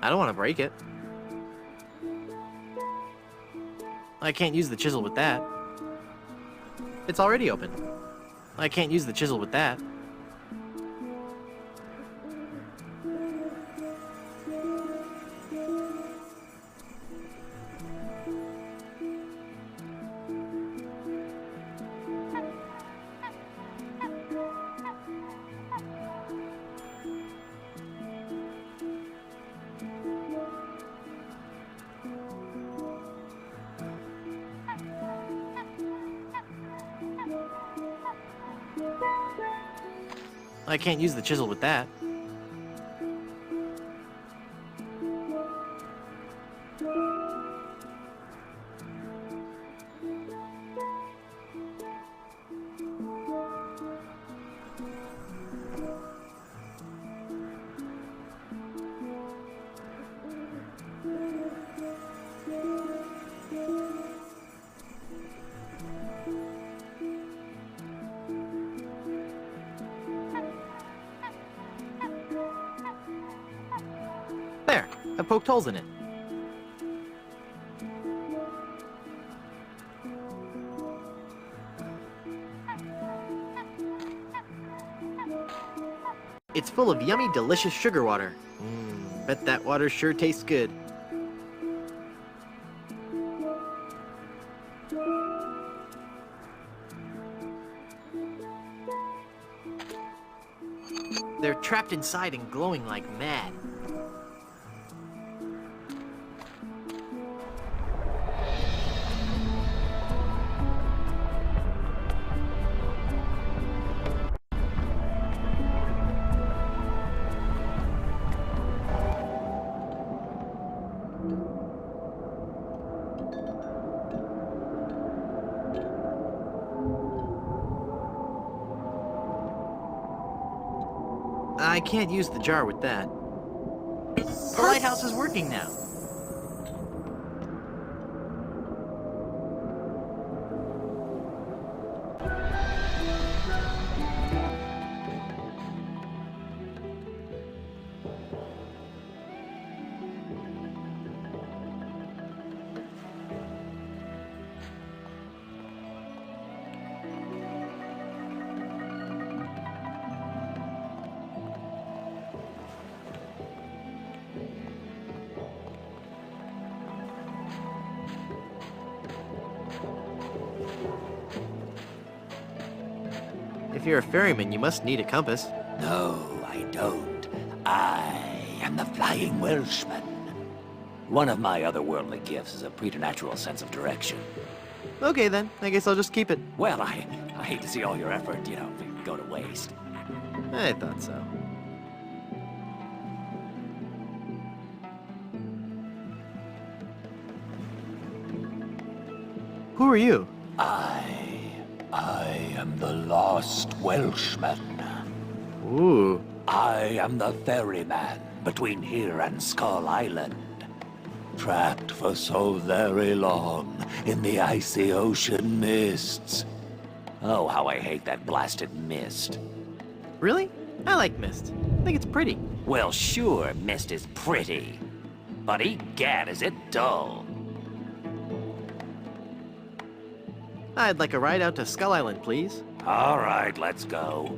I don't want to break it. I can't use the chisel with that. It's already open. I can't use the chisel with that. I can't use the chisel with that. There, I poked holes in it. It's full of yummy, delicious sugar water. Bet that water sure tastes good. They're trapped inside and glowing like mad. I can't use the jar with that. The lighthouse is working now. If you're a ferryman, you must need a compass. No, I don't. I am the Flying Welshman. One of my otherworldly gifts is a preternatural sense of direction. Okay then, I guess I'll just keep it. Well, I hate to see all your effort, go to waste. I thought so. Who are you? I am the Lost Welshman. Ooh. I am the ferryman between here and Skull Island. Trapped for so very long in the icy ocean mists. Oh, how I hate that blasted mist. Really? I like mist. I think it's pretty. Well, sure, mist is pretty. But egad, is it dull. I'd like a ride out to Skull Island, please. All right, let's go.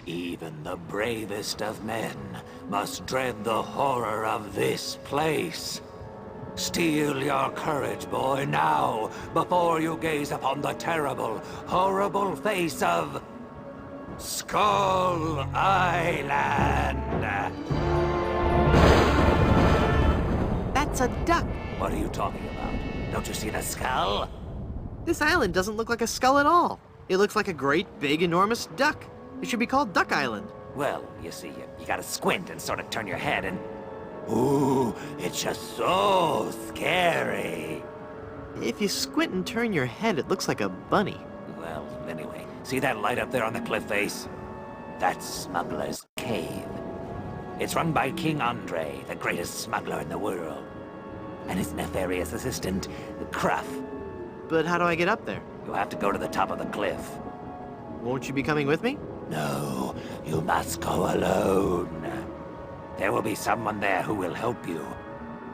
Even the bravest of men must dread the horror of this place. Steel your courage, boy, now, before you gaze upon the terrible, horrible face of Skull Island. That's a duck. What are you talking about? Don't you see the skull? This island doesn't look like a skull at all. It looks like a great, big, enormous duck. It should be called Duck Island. Well, you see, you gotta squint and sort of turn your head and... Ooh, it's just so scary. If you squint and turn your head, it looks like a bunny. Well, anyway, see that light up there on the cliff face? That's Smuggler's Cave. It's run by King Andre, the greatest smuggler in the world. And his nefarious assistant, Cruff. But how do I get up there? You have to go to the top of the cliff. Won't you be coming with me? No, you must go alone. There will be someone there who will help you.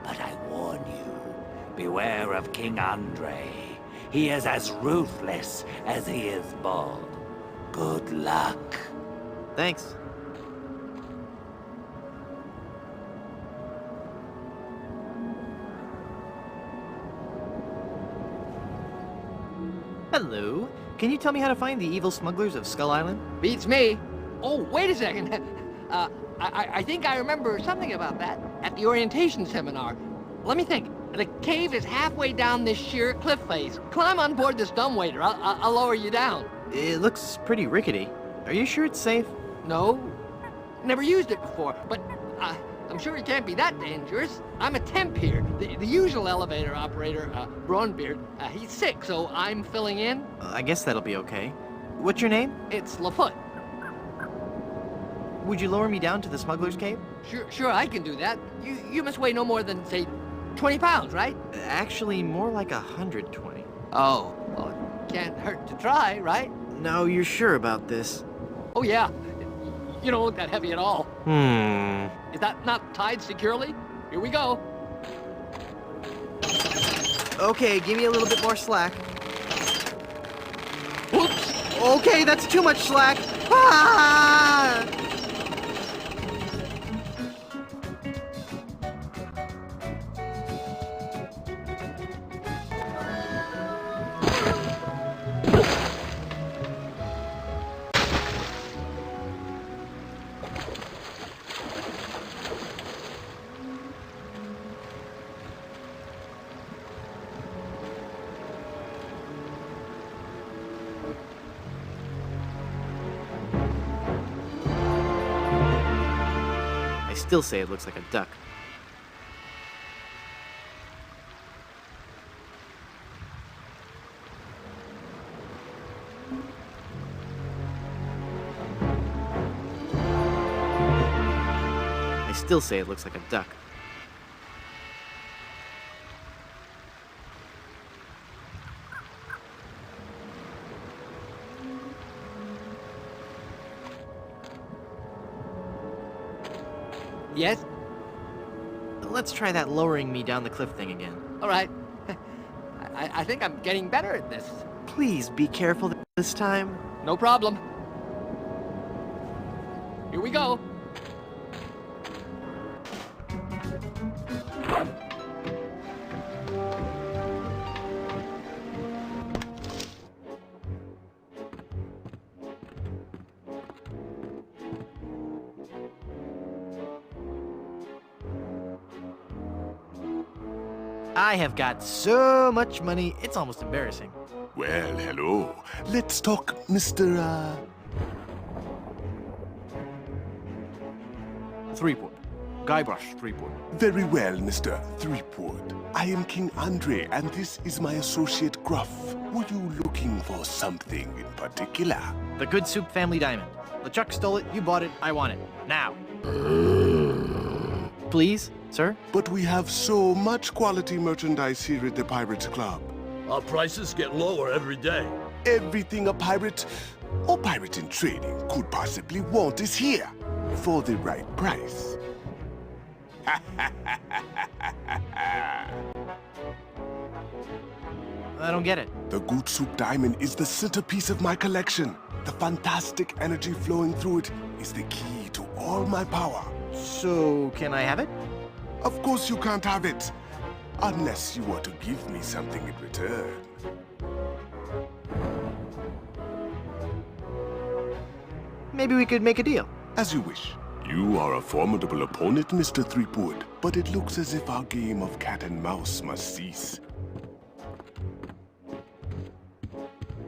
But I warn you, beware of King Andre. He is as ruthless as he is bald. Good luck. Thanks. Hello. Can you tell me how to find the evil smugglers of Skull Island? Beats me. Oh, wait a second. I think I remember something about that at the orientation seminar. Let me think. The cave is halfway down this sheer cliff face. Climb on board this dumbwaiter. I'll lower you down. It looks pretty rickety. Are you sure it's safe? No. Never used it before, but I'm sure it can't be that dangerous. I'm a temp here. The usual elevator operator, Braunbeard, he's sick, so I'm filling in. I guess that'll be okay. What's your name? It's Lafoot. Would you lower me down to the smuggler's cave? Sure, I can do that. You must weigh no more than, say, 20 pounds, right? Actually, more like 120. Oh, well, it can't hurt to try, right? No, you're sure about this? Oh, yeah. You don't look that heavy at all. Is that not tied securely? Here we go. Okay, give me a little bit more slack. Oops! Okay, that's too much slack. Ah! I still say it looks like a duck. I still say it looks like a duck. Yes? Let's try that lowering me down the cliff thing again. All right. I think I'm getting better at this. Please be careful this time. No problem. Here we go. I have got so much money, it's almost embarrassing. Well, hello. Let's talk, Mr. Threepwood. Guybrush Threepwood. Very well, Mr. Threepwood. I am King Andre, and this is my associate Gruff. Were you looking for something in particular? The Good Soup Family Diamond. LeChuck stole it, you bought it, I want it. Now. Please, sir? But we have so much quality merchandise here at the Pirates Club. Our prices get lower every day. Everything a pirate or pirate in training could possibly want is here for the right price. I don't get it. The Good Soup Diamond is the centerpiece of my collection. The fantastic energy flowing through it is the key to all my power. So, can I have it? Of course you can't have it, unless you were to give me something in return. Maybe we could make a deal. As you wish. You are a formidable opponent, Mr. Threepwood, but it looks as if our game of cat and mouse must cease.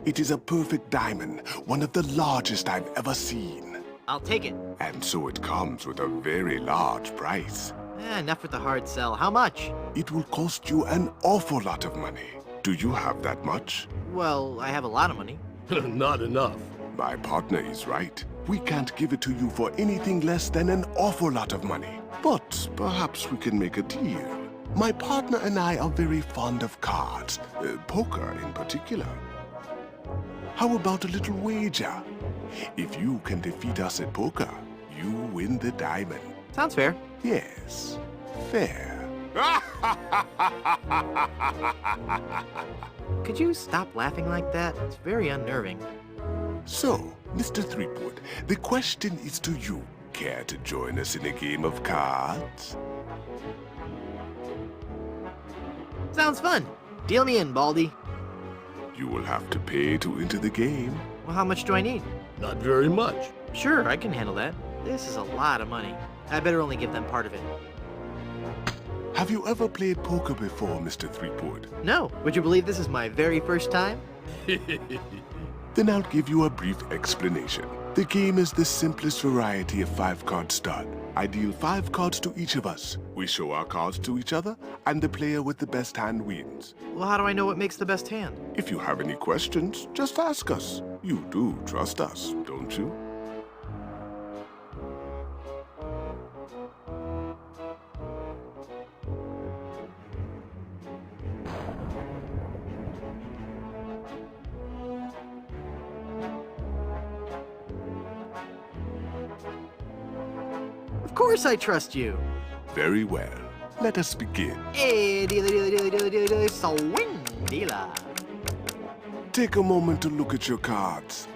It is a perfect diamond, one of the largest I've ever seen. I'll take it. And so it comes with a very large price. Enough with the hard sell. How much? It will cost you an awful lot of money. Do you have that much? Well, I have a lot of money. Not enough. My partner is right. We can't give it to you for anything less than an awful lot of money. But perhaps we can make a deal. My partner and I are very fond of cards, poker in particular. How about a little wager? If you can defeat us at poker, you win the diamond. Sounds fair. Yes, fair. Could you stop laughing like that? It's very unnerving. So, Mr. Threepwood, the question is to you. Care to join us in a game of cards? Sounds fun. Deal me in, Baldy. You will have to pay to enter the game. Well, how much do I need? Not very much. Sure, I can handle that. This is a lot of money. I better only give them part of it. Have you ever played poker before, Mr. Threepwood? No. Would you believe this is my very first time? Then I'll give you a brief explanation. The game is the simplest variety of 5-card stud. I deal 5 cards to each of us. We show our cards to each other, and the player with the best hand wins. Well, how do I know what makes the best hand? If you have any questions, just ask us. You do trust us, don't you? Of course I trust you. Very well. Let us begin. Hey, dealer, dealer, dealer, dealer, dealer, dealer, swing, dealer. Take a moment to look at your cards.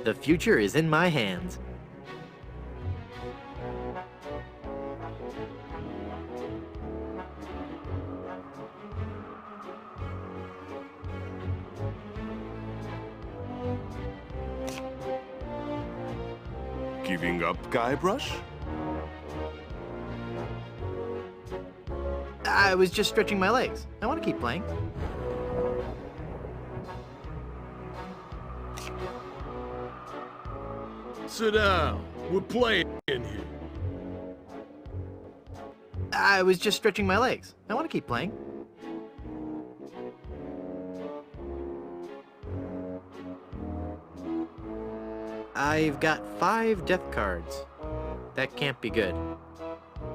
The future is in my hands. Giving up, Guybrush? I was just stretching my legs. I want to keep playing. Sit down. We're playing here. I was just stretching my legs. I want to keep playing. I've got 5 death cards. That can't be good.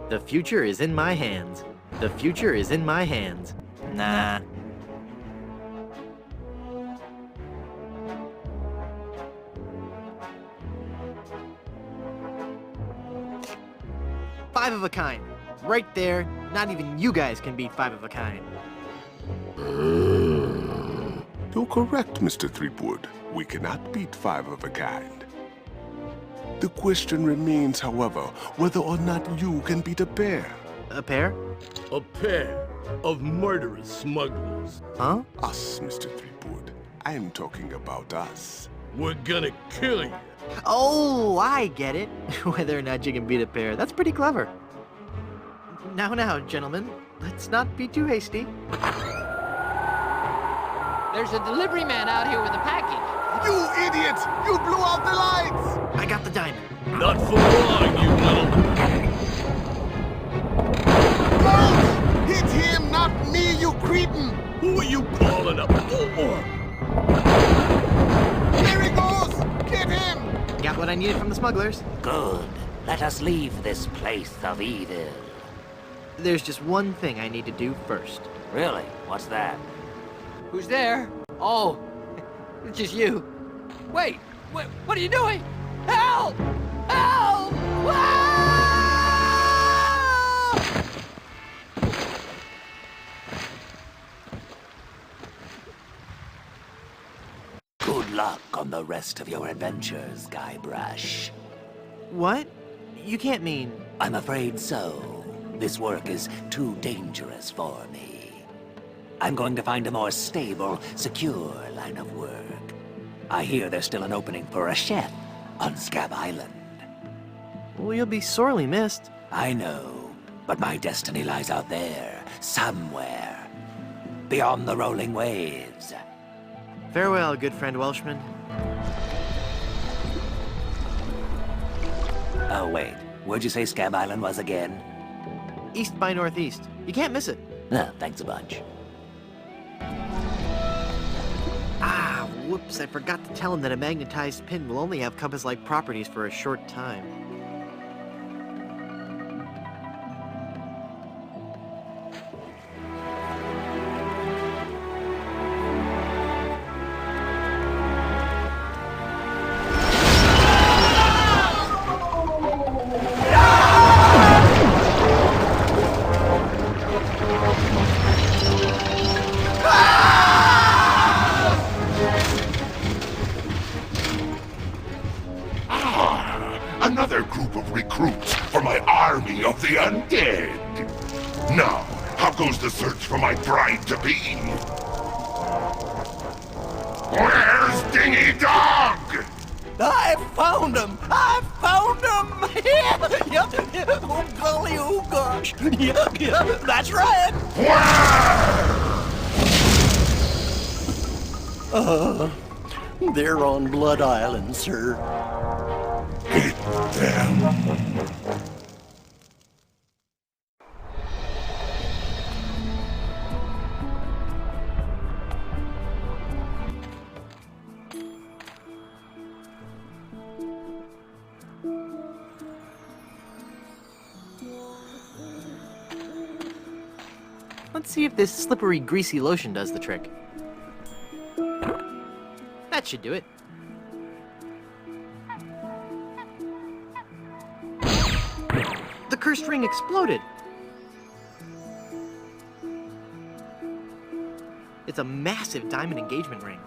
The future is in my hands. The future is in my hands. Nah. Five of a kind. Right there. Not even you guys can beat 5 of a kind. You're correct, Mr. Threepwood. We cannot beat 5 of a kind. The question remains, however, whether or not you can beat a pair. A pair? A pair of murderous smugglers. Huh? Us, Mr. Threepwood. I am talking about us. We're gonna kill you. Oh, I get it. Whether or not you can beat a pair. That's pretty clever. Now, gentlemen. Let's not be too hasty. There's a delivery man out here with a package. You idiot! You blew out the lights! I got the diamond. Not for long, you little... Bolt! Hit him, not me, you cretin! Who are you calling up for? There he goes! Get him! Got what I needed from the smugglers. Good. Let us leave this place of evil. There's just one thing I need to do first. Really? What's that? Who's there? Oh, it's just you. Wait, what are you doing? Help! Help! Ah! Good luck on the rest of your adventures, Guybrush. What? You can't mean... I'm afraid so. This work is too dangerous for me. I'm going to find a more stable, secure line of work. I hear there's still an opening for a chef on Scab Island. Well, you'll be sorely missed. I know, but my destiny lies out there, somewhere. Beyond the rolling waves. Farewell, good friend Welshman. Oh, wait. Where'd you say Scab Island was again? East by northeast. You can't miss it. Ah, thanks a bunch. Ah, whoops, I forgot to tell him that a magnetized pin will only have compass-like properties for a short time. Another group of recruits for my army of the undead. Now, how goes the search for my bride-to-be? Where's Dingy Dog? I found him! I found him! Yep. Oh, golly, oh, gosh. Yep, that's right. Where? They're on Blood Island, sir. Get them. Let's see if this slippery, greasy lotion does the trick. That should do it. The cursed ring exploded. It's a massive diamond engagement ring.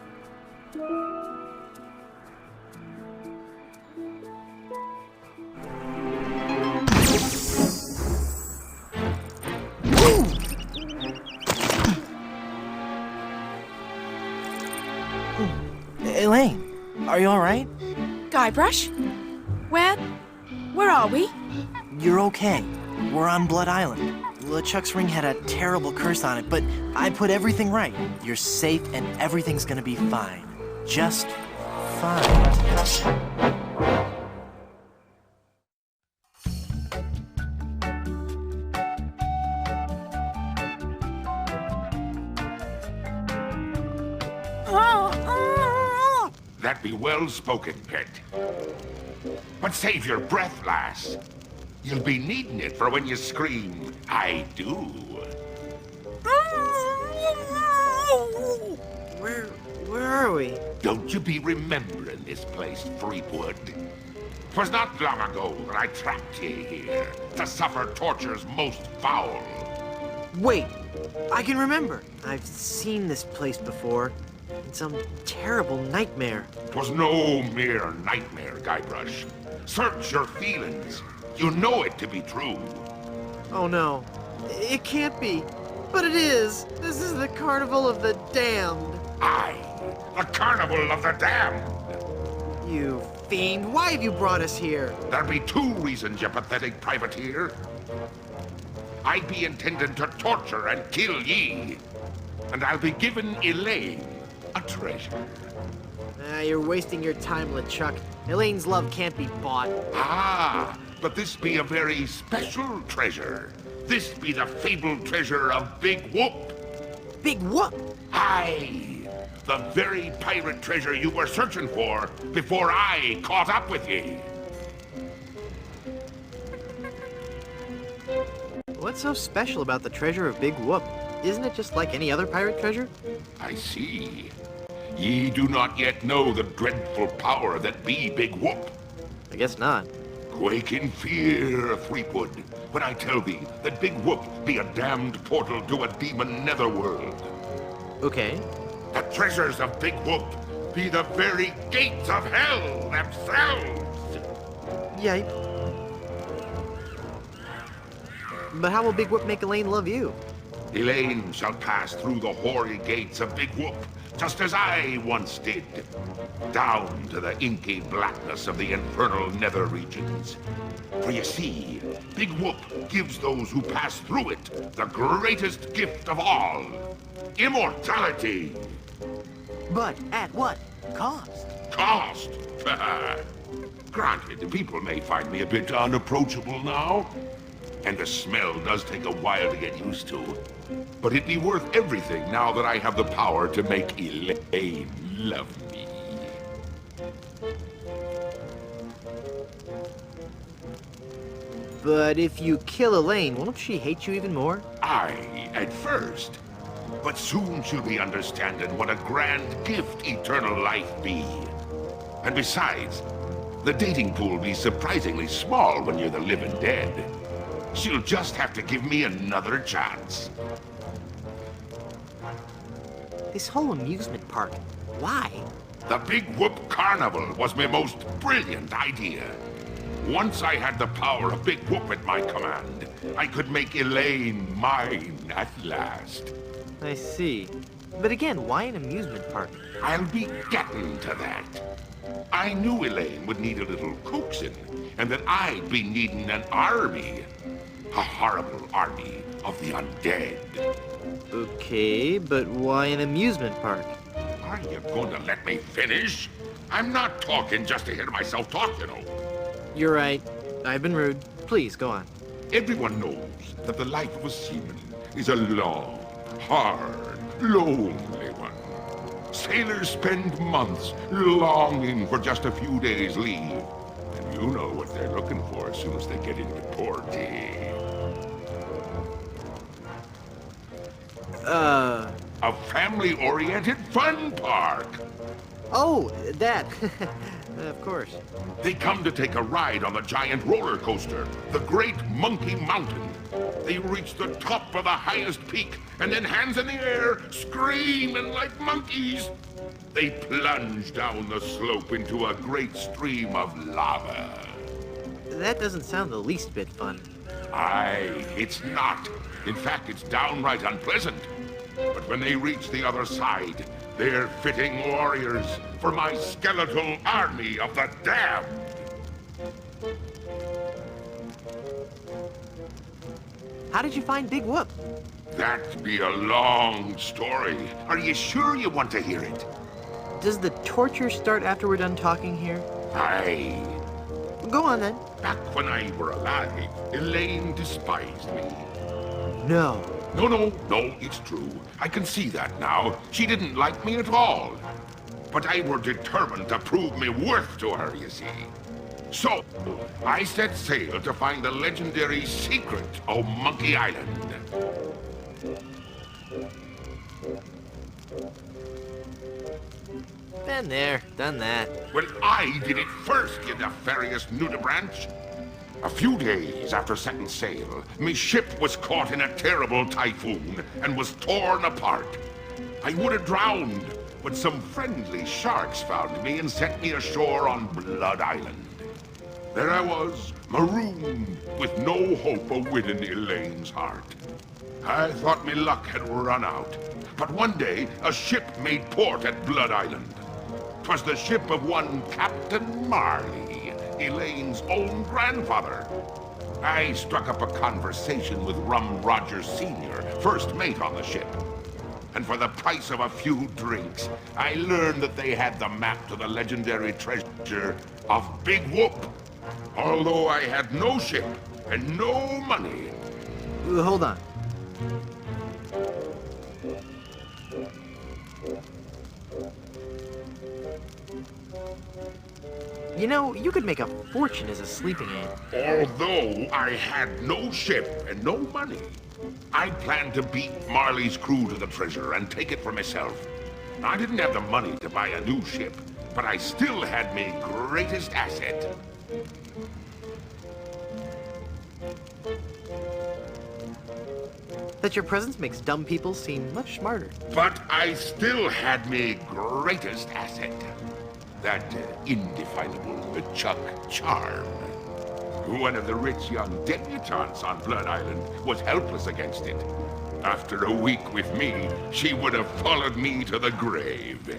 Elaine, are you all right? Guybrush? Where are we? You're okay. We're on Blood Island. LeChuck's ring had a terrible curse on it, but I put everything right. You're safe and everything's gonna be fine. Just fine. That be well spoken, pet. But save your breath, lass. You'll be needing it for when you scream, I do. Where are we? Don't you be remembering this place, Threepwood? 'Twas not long ago that I trapped ye here to suffer tortures most foul. Wait, I can remember. I've seen this place before. In some terrible nightmare. 'Twas no mere nightmare, Guybrush. Search your feelings. You know it to be true. Oh no, it can't be. But it is. This is the Carnival of the Damned. Aye, the Carnival of the Damned. You fiend, why have you brought us here? There be two reasons, you pathetic privateer. I be intending to torture and kill ye. And I'll be giving Elaine a treasure. You're wasting your time, LeChuck. Elaine's love can't be bought. Ah, but this be a very special treasure. This be the fabled treasure of Big Whoop. Big whoop! Aye, the very pirate treasure you were searching for before I caught up with ye. What's so special about the treasure of Big Whoop? Isn't it just like any other pirate treasure? I see. Ye do not yet know the dreadful power that be Big Whoop. I guess not. Quake in fear, Threepwood, when I tell thee that Big Whoop be a damned portal to a demon netherworld. Okay. The treasures of Big Whoop be the very gates of hell themselves. Yipe. But how will Big Whoop make Elaine love you? Elaine shall pass through the hoary gates of Big Whoop, just as I once did, down to the inky blackness of the infernal nether regions. For you see, Big Whoop gives those who pass through it the greatest gift of all, immortality. But at what cost? Cost? Granted, people may find me a bit unapproachable now, and the smell does take a while to get used to. But it'd be worth everything now that I have the power to make Elaine love me. But if you kill Elaine, won't she hate you even more? Aye, at first. But soon she'll be understanding what a grand gift eternal life be. And besides, the dating pool be surprisingly small when you're the living dead. She'll just have to give me another chance. This whole amusement park, why? The Big Whoop Carnival was my most brilliant idea. Once I had the power of Big Whoop at my command, I could make Elaine mine at last. I see. But again, why an amusement park? I'll be getting to that. I knew Elaine would need a little coaxing, and that I'd be needing an army. A horrible army of the undead. Okay, but why an amusement park? Are you going to let me finish? I'm not talking just to hear myself talk, you know. You're right. I've been rude. Please, go on. Everyone knows that the life of a seaman is a long, hard, lonely one. Sailors spend months longing for just a few days' leave. And you know what they're looking for as soon as they get into port. A family-oriented fun park. Oh, that. Of course. They come to take a ride on the giant roller coaster, the Great Monkey Mountain. They reach the top of the highest peak, and then hands in the air, screaming like monkeys. They plunge down the slope into a great stream of lava. That doesn't sound the least bit fun. Aye, it's not. In fact, it's downright unpleasant. But when they reach the other side, they're fitting warriors for my skeletal army of the damned. How did you find Big Whoop? That'd be a long story. Are you sure you want to hear it? Does the torture start after we're done talking here? Aye. Go on then. Back when I were alive, Elaine despised me. No. No, it's true. I can see that now. She didn't like me at all. But I were determined to prove me worth to her, you see. So, I set sail to find the legendary secret of Monkey Island. Been there, done that. Well, I did it first, you nefarious nudibranch. A few days after setting sail, me ship was caught in a terrible typhoon and was torn apart. I would have drowned, but some friendly sharks found me and set me ashore on Blood Island. There I was, marooned, with no hope of winning Elaine's heart. I thought me luck had run out, but one day a ship made port at Blood Island. 'Twas the ship of one Captain Marley, Elaine's own grandfather. I struck up a conversation with Rum Rogers Sr., first mate on the ship. And for the price of a few drinks, I learned that they had the map to the legendary treasure of Big Whoop. Although I had no ship and no money. Hold on. You know, you could make a fortune as a sleeping aid. Although I had no ship and no money, I planned to beat Marley's crew to the treasure and take it for myself. I didn't have the money to buy a new ship, but I still had my greatest asset. That your presence makes dumb people seem much smarter. But I still had my greatest asset. That indefinable Chuck charm. One of the rich young debutantes on Blood Island was helpless against it. After a week with me, she would have followed me to the grave.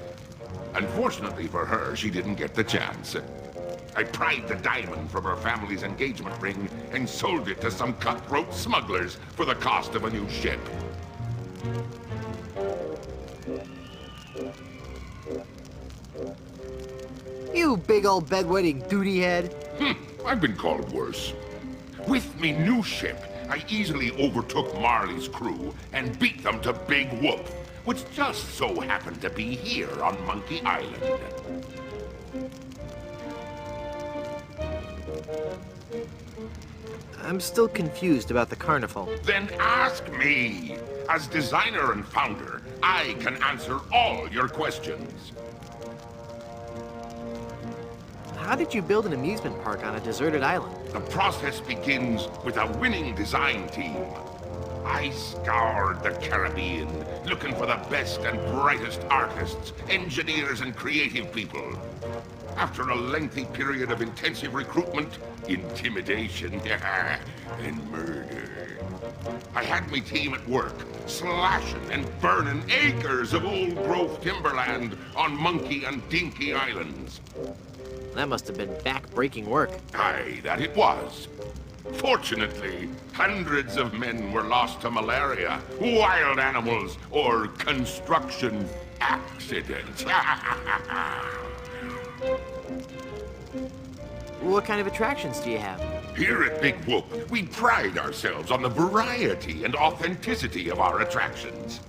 Unfortunately for her, she didn't get the chance. I pried the diamond from her family's engagement ring and sold it to some cutthroat smugglers for the cost of a new ship. You you, big old bedwetting duty head. I've been called worse. With me new ship, I easily overtook Marley's crew and beat them to Big Whoop, which just so happened to be here on Monkey Island. I'm still confused about the carnival. Then ask me. As designer and founder, I can answer all your questions. How did you build an amusement park on a deserted island? The process begins with a winning design team. I scoured the Caribbean, looking for the best and brightest artists, engineers, and creative people. After a lengthy period of intensive recruitment, intimidation, and murder, I had my team at work, slashing and burning acres of old-growth timberland on Monkey and Dinky Islands. That must have been back-breaking work. Aye, that it was. Fortunately, hundreds of men were lost to malaria, wild animals, or construction accidents. What kind of attractions do you have? Here at Big Whoop, we pride ourselves on the variety and authenticity of our attractions.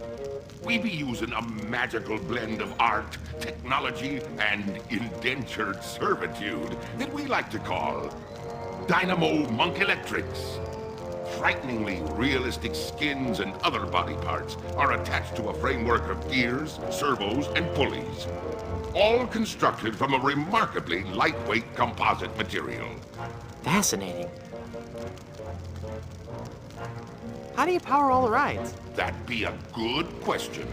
We be using a magical blend of art, technology, and indentured servitude that we like to call Dynamo Monk Electrics. Frighteningly realistic skins and other body parts are attached to a framework of gears, servos, and pulleys, all constructed from a remarkably lightweight composite material. Fascinating. How do you power all the rides? That be a good question.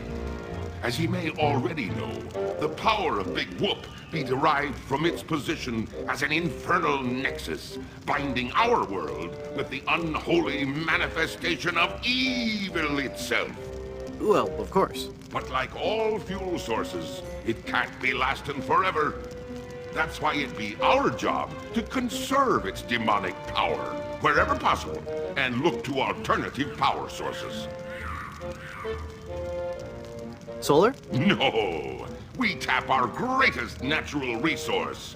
As ye may already know, the power of Big Whoop be derived from its position as an infernal nexus, binding our world with the unholy manifestation of evil itself. Well, of course. But like all fuel sources, it can't be lasting forever. That's why it be our job to conserve its demonic power wherever possible and look to alternative power sources. Solar? No, we tap our greatest natural resource,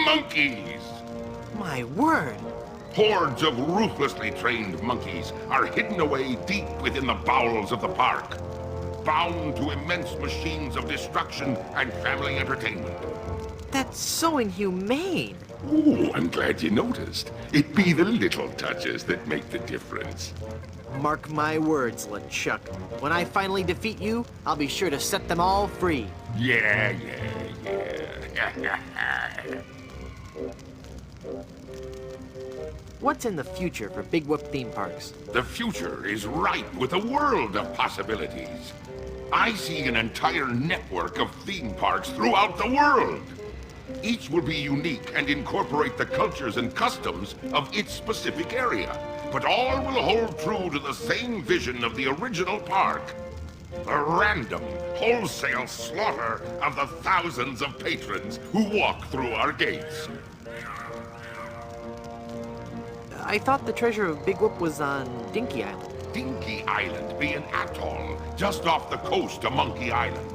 monkeys. My word. Hordes of ruthlessly trained monkeys are hidden away deep within the bowels of the park, bound to immense machines of destruction and family entertainment. That's so inhumane. Ooh, I'm glad you noticed. It be the little touches that make the difference. Mark my words, LeChuck. When I finally defeat you, I'll be sure to set them all free. Yeah. What's in the future for Big Whoop theme parks? The future is ripe with a world of possibilities. I see an entire network of theme parks throughout the world. Each will be unique and incorporate the cultures and customs of its specific area, but all will hold true to the same vision of the original park. A random, wholesale slaughter of the thousands of patrons who walk through our gates. I thought the treasure of Big Whoop was on Dinky Island. Dinky Island be an atoll just off the coast of Monkey Island.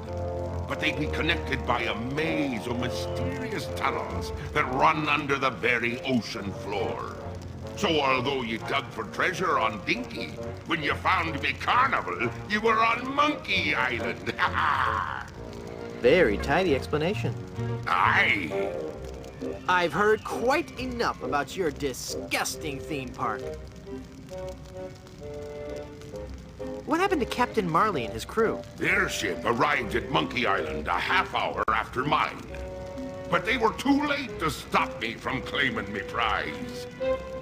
But they be connected by a maze of mysterious tunnels that run under the very ocean floor. So although you dug for treasure on Dinky, when you found me carnival, you were on Monkey Island. Very tidy explanation. Aye. I've heard quite enough about your disgusting theme park. What happened to Captain Marley and his crew? Their ship arrived at Monkey Island a half hour after mine. But they were too late to stop me from claiming me prize.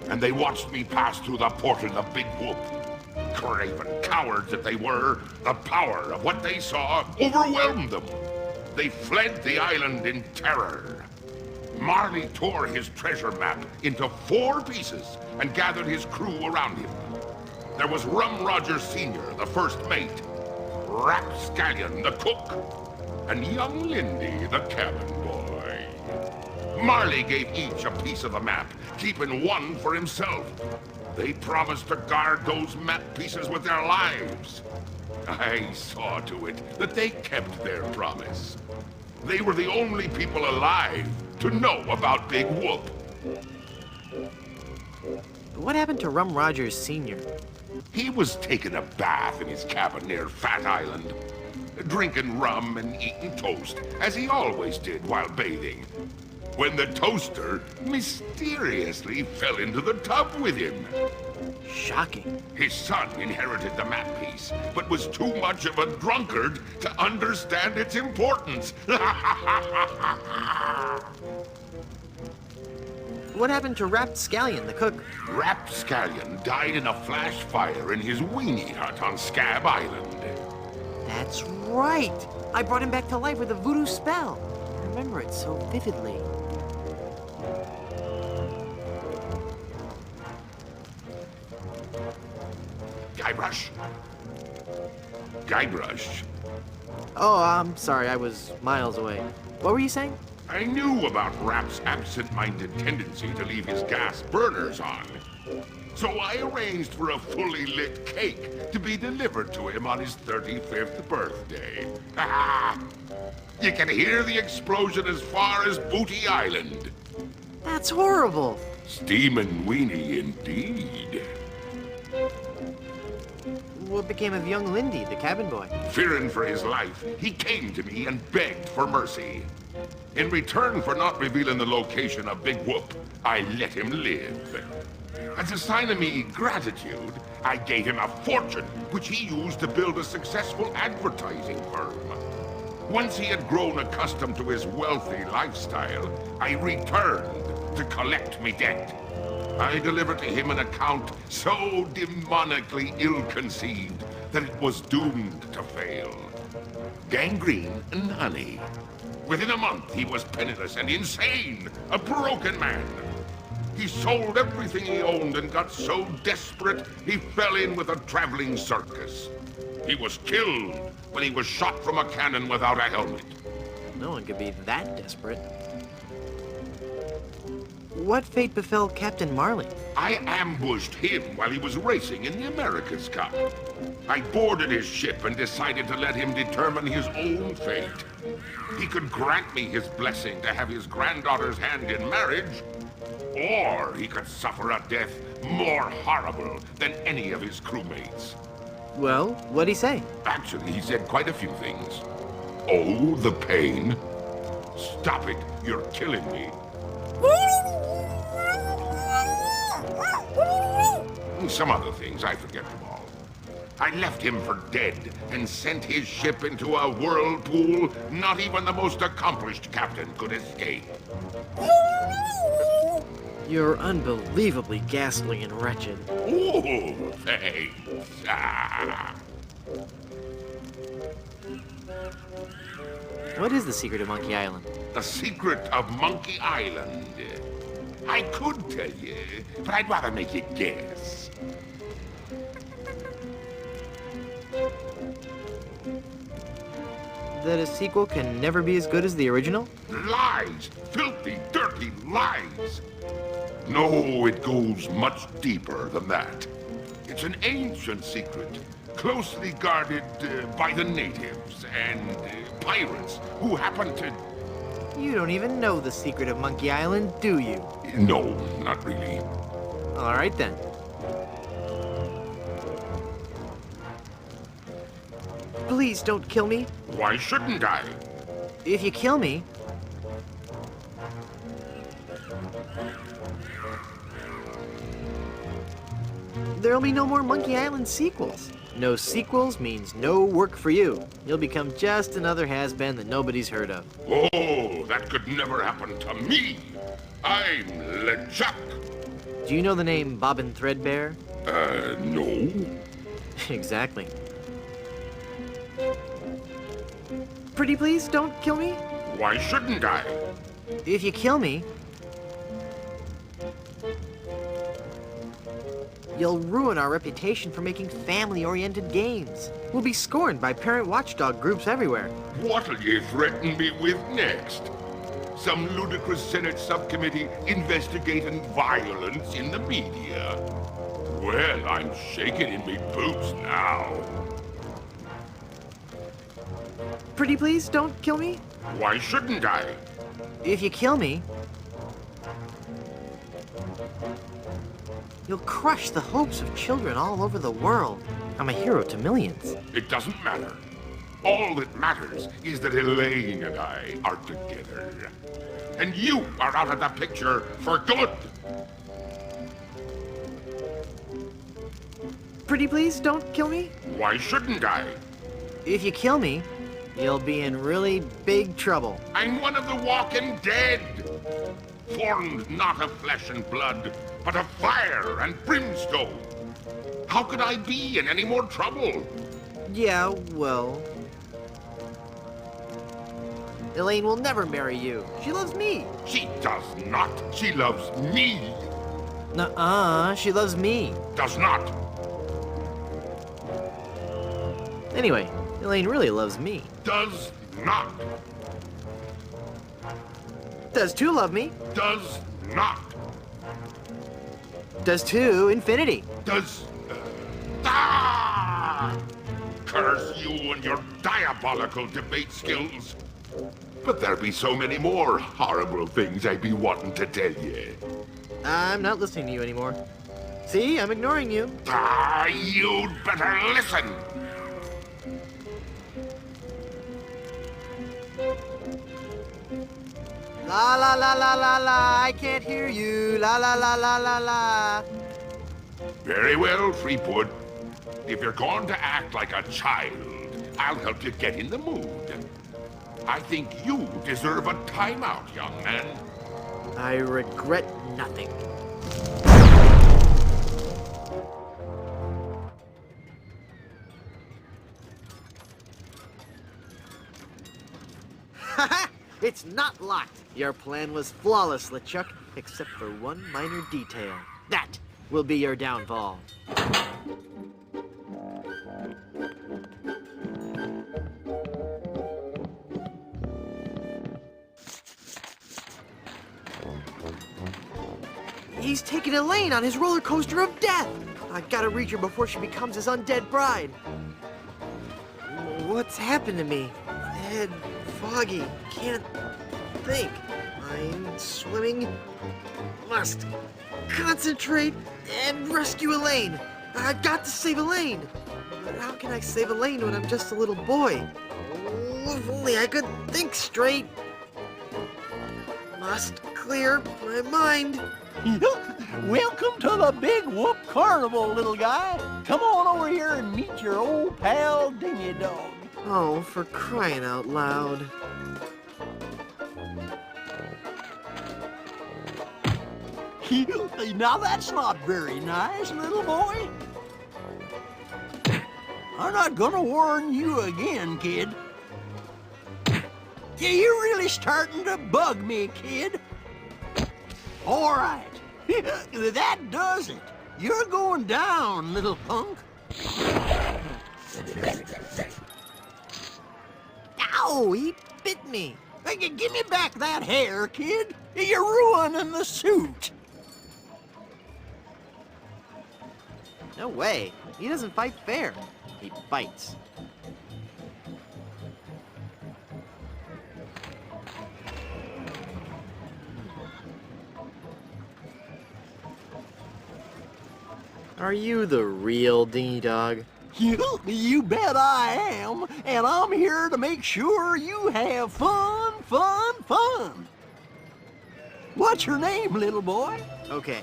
And they watched me pass through the portal of Big Whoop. Craven cowards that they were, the power of what they saw overwhelmed them. They fled the island in terror. Marley tore his treasure map into 4 pieces and gathered his crew around him. There was Rum Roger Sr., the first mate, Rapscallion, the cook, and young Lindy, the cabin boy. Marley gave each a piece of the map, keeping one for himself. They promised to guard those map pieces with their lives. I saw to it that they kept their promise. They were the only people alive to know about Big Whoop. What happened to Rum Rogers Sr.? He was taking a bath in his cabin near Fat Island, drinking rum and eating toast, as he always did while bathing, when the toaster mysteriously fell into the tub with him. Shocking. His son inherited the map piece, but was too much of a drunkard to understand its importance. What happened to Rapscallion, the cook? Rapscallion died in a flash fire in his weenie hut on Scab Island. That's right! I brought him back to life with a voodoo spell. I remember it so vividly. Guybrush? Guybrush? Oh, I'm sorry, I was miles away. What were you saying? I knew about Rap's absent-minded tendency to leave his gas burners on. So I arranged for a fully lit cake to be delivered to him on his 35th birthday. You can hear the explosion as far as Booty Island. That's horrible! Steamin' weenie indeed. What became of young Lindy, the cabin boy? Fearing for his life, he came to me and begged for mercy. In return for not revealing the location of Big Whoop, I let him live. As a sign of me gratitude, I gave him a fortune, which he used to build a successful advertising firm. Once he had grown accustomed to his wealthy lifestyle, I returned to collect me debt. I delivered to him an account so demonically ill-conceived that it was doomed to fail. Gangrene and honey. Within a month, he was penniless and insane, a broken man. He sold everything he owned and got so desperate, he fell in with a traveling circus. He was killed when he was shot from a cannon without a helmet. No one could be that desperate. What fate befell Captain Marley? I ambushed him while he was racing in the America's Cup. I boarded his ship and decided to let him determine his own fate. He could grant me his blessing to have his granddaughter's hand in marriage, or he could suffer a death more horrible than any of his crewmates. Well, what'd he say? Actually, he said quite a few things. Oh, the pain. Stop it, you're killing me. Some other things, I forget them all. I left him for dead and sent his ship into a whirlpool not even the most accomplished captain could escape. You're unbelievably ghastly and wretched. Oh, thanks. What is the secret of Monkey Island? The secret of Monkey Island. I could tell you, but I'd rather make you guess. That a sequel can never be as good as the original? Lies! Filthy, dirty lies! No, it goes much deeper than that. It's an ancient secret, closely guarded by the natives and pirates who happen to... You don't even know the secret of Monkey Island, do you? No, not really. All right then. Please don't kill me. Why shouldn't I? If you kill me, there'll be no more Monkey Island sequels. No sequels means no work for you. You'll become just another has-been that nobody's heard of. Oh, that could never happen to me. I'm LeChuck. Do you know the name Bobbin Threadbare? No. Exactly. Pretty please, don't kill me. Why shouldn't I? If you kill me, you'll ruin our reputation for making family-oriented games. We'll be scorned by parent watchdog groups everywhere. What'll you threaten me with next? Some ludicrous Senate subcommittee investigating violence in the media? Well, I'm shaking in me boots now. Pretty please, don't kill me. Why shouldn't I? If you kill me, You'll crush the hopes of children all over the world. I'm a hero to millions. It doesn't matter. All that matters is that Elaine and I are together. And you are out of the picture for good. Pretty please, don't kill me. Why shouldn't I? If you kill me, you'll be in really big trouble. I'm one of the walking dead. Formed not of flesh and blood, but of fire and brimstone. How could I be in any more trouble? Yeah, well... Elaine will never marry you. She loves me. She does not. She loves me. Nuh-uh, she loves me. Does not. Anyway, Elaine really loves me. Does not. Does two love me? Does not. Does two infinity? Does... Ah! Curse you and your diabolical debate skills. But there be so many more horrible things I be wanting to tell you. I'm not listening to you anymore. See, I'm ignoring you. Ah, you'd better listen. La la la la la la, I can't hear you. La la la la la la. Very well, Threepwood. If you're going to act like a child, I'll help you get in the mood. I think you deserve a timeout, young man. I regret nothing. Haha! It's not locked. Your plan was flawless, LeChuck, except for one minor detail. That will be your downfall. He's taking Elaine on his roller coaster of death. I gotta reach her before she becomes his undead bride. What's happened to me? Head foggy. Can't think. I'm swimming. Must concentrate and rescue Elaine. I've got to save Elaine. But how can I save Elaine when I'm just a little boy? Oh, if only I could think straight. Must clear my mind. Welcome to the Big Whoop Carnival, little guy. Come on over here and meet your old pal, Dingy Dog. Oh, for crying out loud. Now that's not very nice, little boy. I'm not gonna warn you again, kid. Yeah, you're really starting to bug me, kid. All right. That does it. You're going down, little punk. Ow, he bit me. Hey, give me back that hair, kid. You're ruining the suit. No way. He doesn't fight fair. He bites. Are you the real Dingy Dog? You bet I am, and I'm here to make sure you have fun, fun, fun. What's your name, little boy? Okay.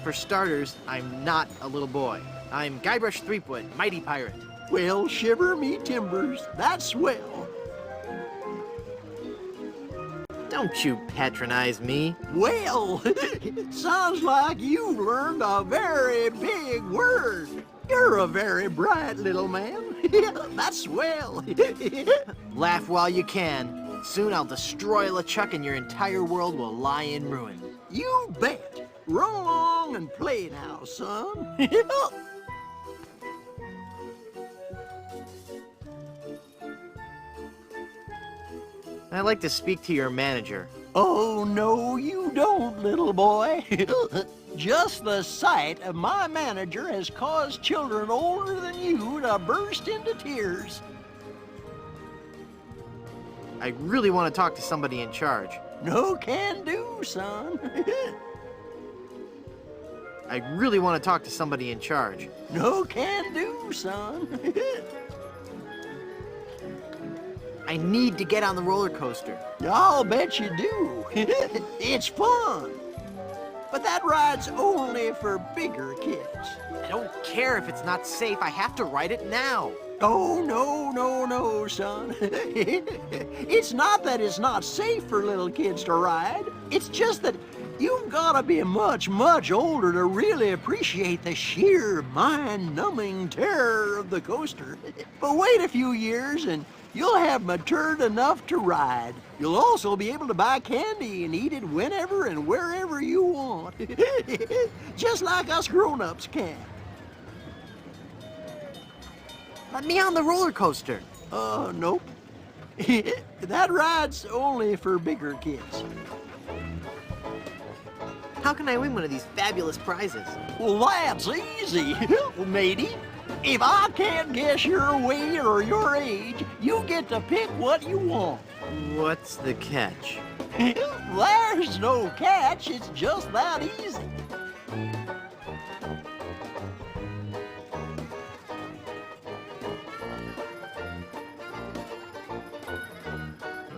For starters, I'm not a little boy. I'm Guybrush Threepwood, mighty pirate. Well, shiver me timbers, that's swell. Don't you patronize me. Well, it sounds like you've learned a very big word. You're a very bright little man. That's swell. Laugh while you can. Soon I'll destroy LeChuck and your entire world will lie in ruin. You bet. Run along and play now, son. I'd like to speak to your manager. Oh, no, you don't, little boy. Just the sight of my manager has caused children older than you to burst into tears. I really want to talk to somebody in charge. No can do, son. I really want to talk to somebody in charge. No can do, son. I need to get on the roller coaster. I'll bet you do. It's fun. But that ride's only for bigger kids. I don't care if it's not safe. I have to ride it now. Oh, no, son. It's not that it's not safe for little kids to ride. It's just that you've got to be much, much older to really appreciate the sheer mind-numbing terror of the coaster. But wait a few years and you'll have matured enough to ride. You'll also be able to buy candy and eat it whenever and wherever you want. Just like us grown-ups can. Let me on the roller coaster. Nope. That ride's only for bigger kids. How can I win one of these fabulous prizes? Well, that's easy, matey. If I can't guess your weight or your age, you get to pick what you want. What's the catch? There's no catch, it's just that easy.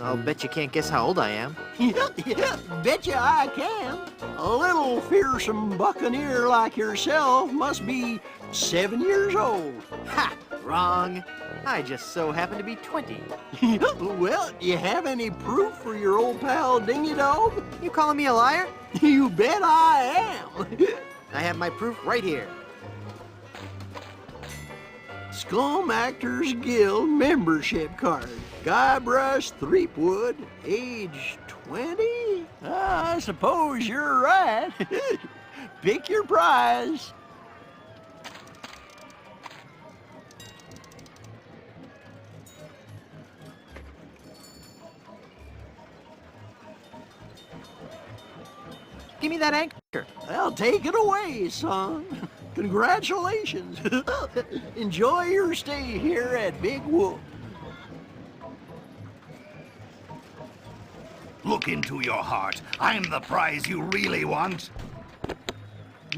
I'll bet you can't guess how old I am. Betcha I can. A little fearsome buccaneer like yourself must be 7 years old. Ha! Wrong. I just so happen to be 20. Well, you have any proof for your old pal Dingy Dog? You calling me a liar? You bet I am. I have my proof right here. Scum Actors Guild membership card. Guybrush Threepwood, age 20? I suppose you're right. Pick your prize. Give me that anchor. Well, take it away, son. Congratulations. Enjoy your stay here at Big Whoop. Look into your heart. I'm the prize you really want.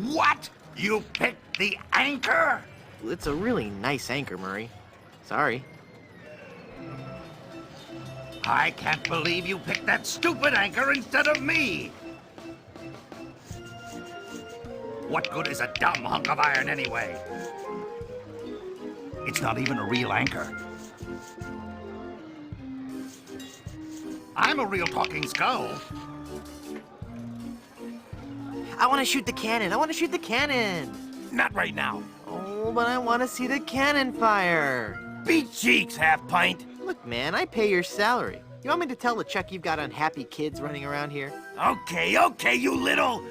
What? You picked the anchor? It's a really nice anchor, Murray. Sorry. I can't believe you picked that stupid anchor instead of me. What good is a dumb hunk of iron anyway? It's not even a real anchor. I'm a real talking skull. I want to shoot the cannon. I want to shoot the cannon. Not right now. Oh, but I want to see the cannon fire. Beat cheeks, half pint. Look, man, I pay your salary. You want me to tell the Chuck you've got unhappy kids running around here? Okay, you little...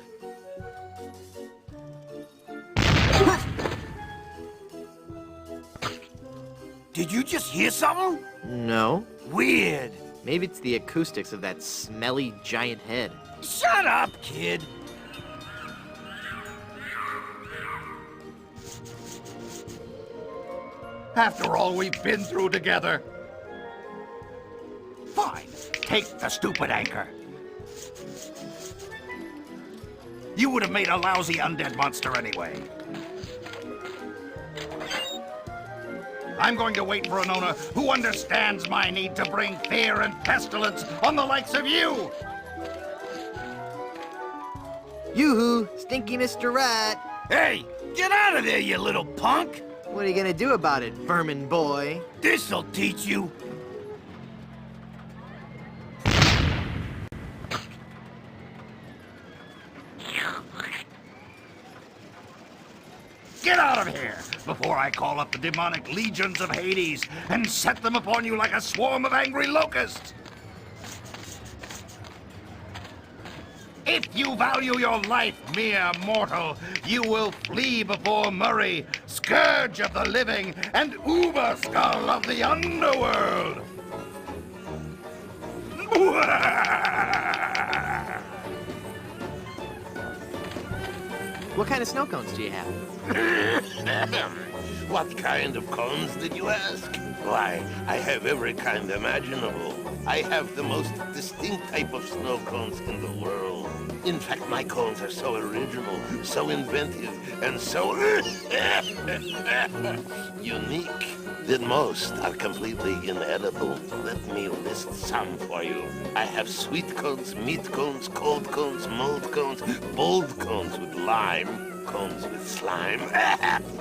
Did you just hear something? No. Weird. Maybe it's the acoustics of that smelly giant head. Shut up, kid. After all we've been through together. Fine. Take the stupid anchor. You would have made a lousy undead monster anyway. I'm going to wait for an owner who understands my need to bring fear and pestilence on the likes of you. Yoo-hoo, stinky Mr. Rat. Hey, get out of there, you little punk. What are you gonna do about it, vermin boy? This'll teach you. Get out of here before I call up the demonic legions of Hades and set them upon you like a swarm of angry locusts. If you value your life, mere mortal, you will flee before Murray, scourge of the living and uber skull of the underworld. What kind of snow cones do you have? What kind of cones did you ask? Why, I have every kind imaginable. I have the most distinct type of snow cones in the world. In fact, my cones are so original, so inventive, and so unique that most are completely inedible. Let me list some for you. I have sweet cones, meat cones, cold cones, mold cones, bold cones with lime, cones with slime,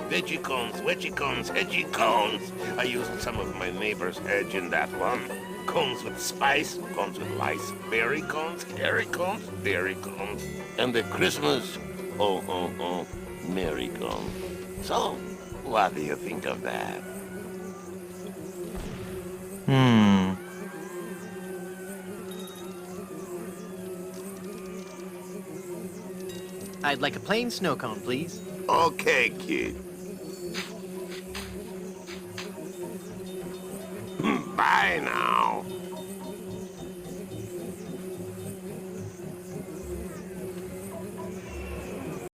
veggie cones, wedgie cones, edgy cones. I used some of my neighbor's edge in that one. Cones with spice, cones with lice, berry cones, hairy cones, berry cones, and the Christmas, merry cone. So, what do you think of that? I'd like a plain snow cone, please. Okay, kid. Bye now.